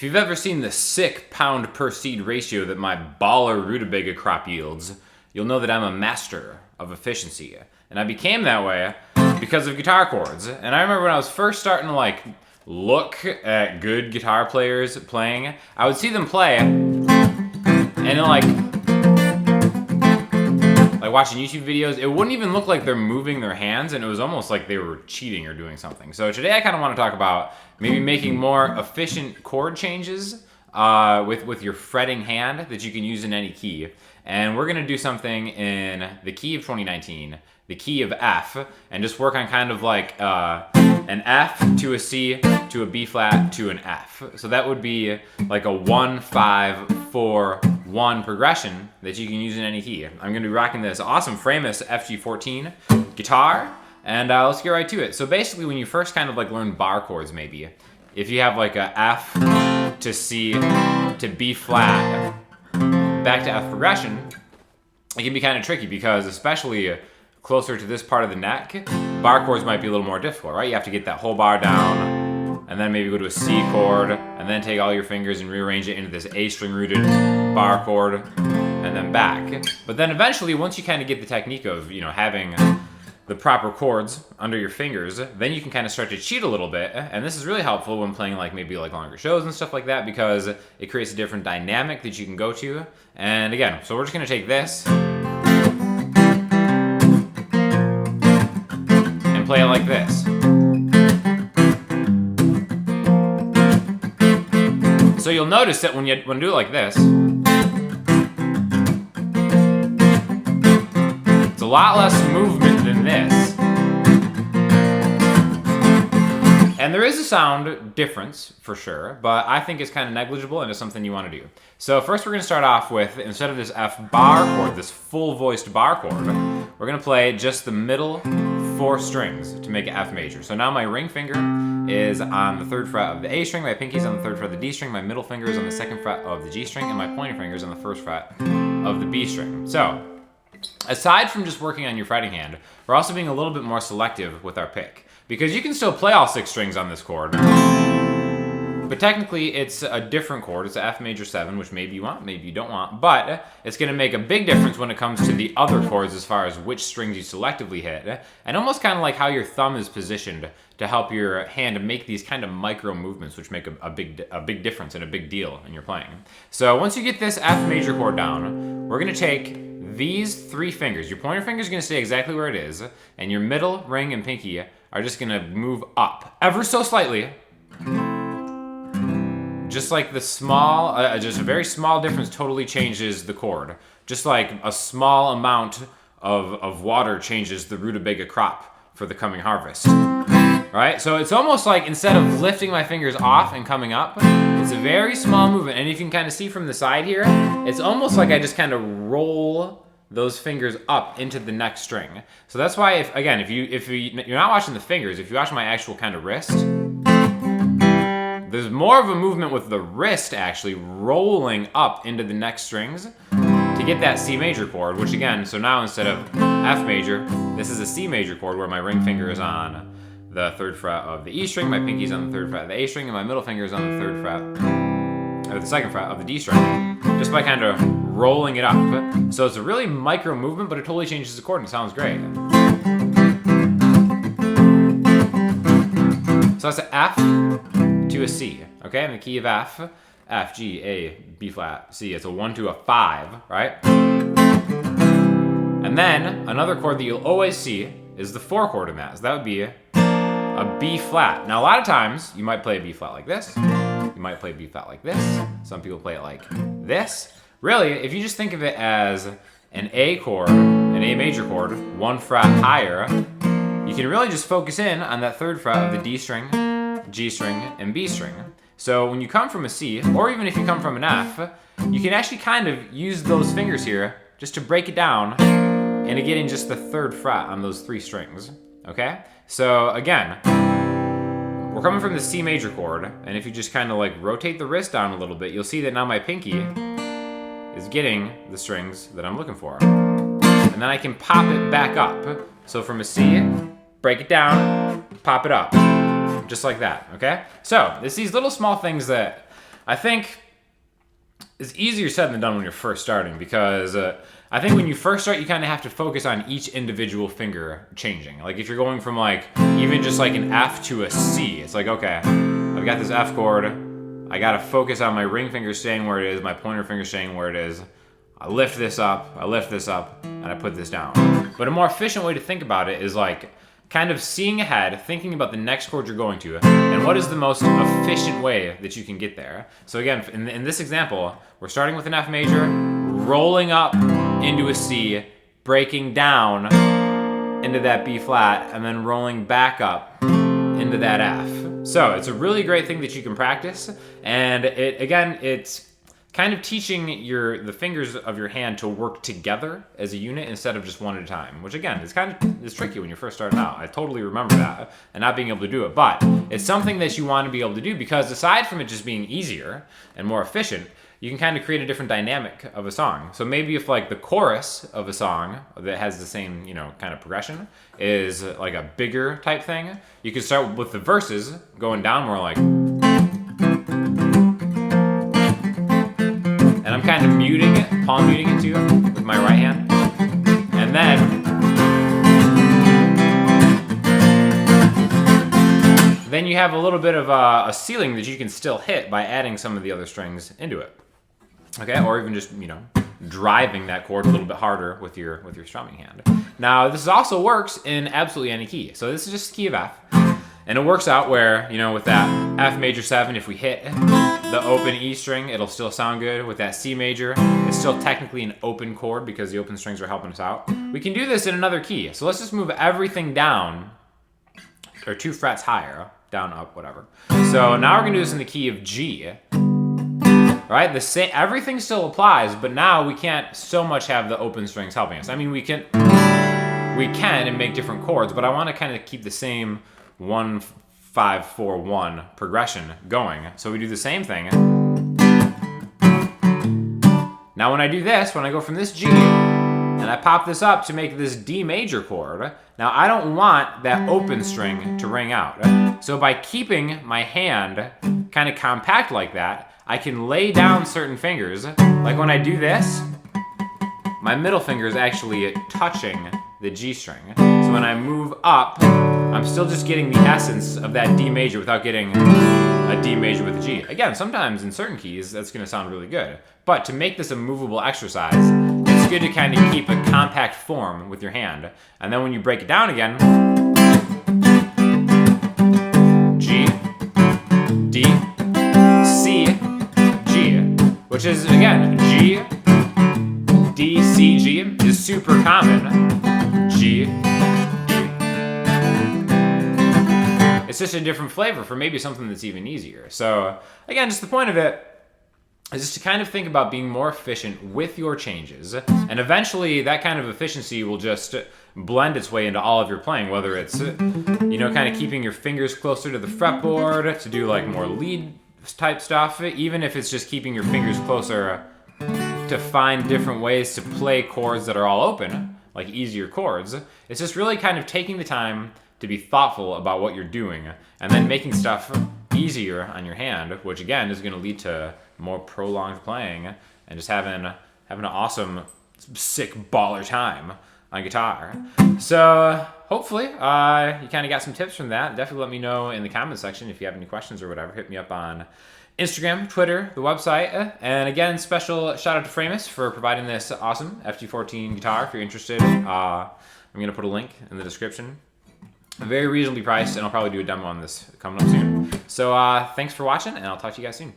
If you've ever seen the sick pound per seed ratio that my baller rutabaga crop yields, you'll know that I'm a master of efficiency. And I became that way because of guitar chords. And I remember when I was first starting to like look at good guitar players playing, I would see them play and like watching YouTube videos, it wouldn't even look like they're moving their hands, and it was almost like they were cheating or doing something. So today I kind of want to talk about maybe making more efficient chord changes with your fretting hand that you can use in any key. And we're going to do something in the key of 2019, the key of F, and just work on kind of like an F to a C to a B flat to an F. So that would be like a 1, 5, 4, 1 progression that you can use in any key. I'm going to be rocking this awesome Framus FG14 guitar, and let's get right to it. So basically when you first kind of like learn bar chords maybe, if you have like a F to C to B flat back to F progression, it can be kind of tricky because especially closer to this part of the neck, bar chords might be a little more difficult, right? You have to get that whole bar down, and then maybe go to a C chord, and then take all your fingers and rearrange it into this A string rooted bar chord, and then back. But then eventually, once you kind of get the technique of, you know, having the proper chords under your fingers, then you can kind of start to cheat a little bit, and this is really helpful when playing like maybe like longer shows and stuff like that, because it creates a different dynamic that you can go to. And again, so we're just gonna take this and play it like this. So you'll notice that when you do it like this, it's a lot less movement than this. And there is a sound difference for sure, but I think it's kind of negligible and it's something you want to do. So first we're going to start off with, instead of this F bar chord, this full voiced bar chord, we're going to play just the middle 4 strings to make it F major. So now my ring finger is on the 3rd fret of the A string, my pinky's on the 3rd fret of the D string, my middle finger is on the 2nd fret of the G string, and my pointer finger is on the 1st fret of the B string. So aside from just working on your fretting hand, we're also being a little bit more selective with our pick, because you can still play all 6 strings on this chord, but technically it's a different chord. It's a F major 7, which maybe you want, maybe you don't want, but it's going to make a big difference when it comes to the other chords as far as which strings you selectively hit, and almost kind of like how your thumb is positioned to help your hand make these kind of micro movements, which make a big difference and a big deal in your playing. So once you get this F major chord down, we're going to take these 3 fingers. Your pointer finger is going to stay exactly where it is, and your middle, ring, and pinky are just going to move up ever so slightly. Just like the small, just a very small difference totally changes the chord. Just like a small amount of water changes the rutabaga crop for the coming harvest. Right? So it's almost like instead of lifting my fingers off and coming up, it's a very small movement. And if you can kind of see from the side here, it's almost like I just kind of roll those fingers up into the next string. So that's why, if you're not watching the fingers, if you watch my actual kind of wrist, there's more of a movement with the wrist actually rolling up into the next strings to get that C major chord, which again, so now instead of F major, this is a C major chord where my ring finger is on the 3rd fret of the E string, my pinky's on the 3rd fret of the A string, and my middle finger is on the 3rd fret, or the 2nd fret of the D string, just by kind of rolling it up. So it's a really micro movement, but it totally changes the chord and it sounds great. So that's an F to a C, okay? In the key of F, F, G, A, B flat, C. It's a 1 to a 5, right? And then another chord that you'll always see is the 4 chord in that. So that would be a B flat. Now a lot of times you might play a B flat like this. You might play a B flat like this. Some people play it like this. Really, if you just think of it as an A chord, an A major chord, 1 fret higher, you can really just focus in on that 3rd fret of the D string, G string, and B string. So when you come from a C, or even if you come from an F, you can actually kind of use those fingers here just to break it down and to get in just the 3rd fret on those 3 strings, okay? So again, we're coming from the C major chord, and if you just kind of like rotate the wrist down a little bit, you'll see that now my pinky is getting the strings that I'm looking for. And then I can pop it back up. So from a C, break it down, pop it up. Just like that, okay? So, it's these little small things that I think it's easier said than done when you're first starting, because I think when you first start, you kind of have to focus on each individual finger changing. Like if you're going from like even just like an F to a C, it's like, okay, I've got this F chord. I got to focus on my ring finger staying where it is, my pointer finger staying where it is. I lift this up, and I put this down. But a more efficient way to think about it is like kind of seeing ahead, thinking about the next chord you're going to, and what is the most efficient way that you can get there. So again, in this example, we're starting with an F major, rolling up into a C, breaking down into that B flat, and then rolling back up into that F. So it's a really great thing that you can practice, and it's kind of teaching the fingers of your hand to work together as a unit instead of just one at a time, which again is tricky when you're first starting out. I totally remember that and not being able to do it, but it's something that you want to be able to do, because aside from it just being easier and more efficient, you can kind of create a different dynamic of a song. So maybe if like the chorus of a song that has the same, kind of progression is like a bigger type thing, you could start with the verses going down more like, and I'm kind of muting it, palm muting it too, with my right hand. And then you have a little bit of a ceiling that you can still hit by adding some of the other strings into it. Okay, or even just, driving that chord a little bit harder with your strumming hand. Now, this also works in absolutely any key. So this is just the key of F. And it works out where, with that F major 7, if we hit the open E string, it'll still sound good. With that C major, it's still technically an open chord because the open strings are helping us out. We can do this in another key. So let's just move everything down, or 2 frets higher, down, up, whatever. So now we're gonna do this in the key of G. Right? Everything still applies, but now we can't so much have the open strings helping us. I mean, we can and make different chords, but I want to kind of keep the same 1, 5, 4, 1 progression going. So we do the same thing. Now when I do this, when I go from this G and I pop this up to make this D major chord, now I don't want that open string to ring out. So by keeping my hand kind of compact like that, I can lay down certain fingers. Like when I do this, my middle finger is actually touching the G string. So when I move up, I'm still just getting the essence of that D major without getting a D major with a G. Again, sometimes in certain keys, that's gonna sound really good. But to make this a movable exercise, it's good to kind of keep a compact form with your hand. And then when you break it down again, G, D, C, G, which is, again, G, D, C, G is super common. G, D. It's just a different flavor for maybe something that's even easier. So, again, just the point of it is just to kind of think about being more efficient with your changes. And eventually, that kind of efficiency will just blend its way into all of your playing, whether it's, kind of keeping your fingers closer to the fretboard to do like more lead type stuff, even if it's just keeping your fingers closer to find different ways to play chords that are all open, like easier chords. It's just really kind of taking the time to be thoughtful about what you're doing and then making stuff easier on your hand, which again is going to lead to more prolonged playing and just having an awesome, sick baller time on guitar. So hopefully you kind of got some tips from that. Definitely let me know in the comment section if you have any questions or whatever. Hit me up on Instagram, Twitter, the website. And again, special shout out to Framus for providing this awesome FG14 guitar. If you're interested, I'm going to put a link in the description. Very reasonably priced, and I'll probably do a demo on this coming up soon. So thanks for watching, and I'll talk to you guys soon.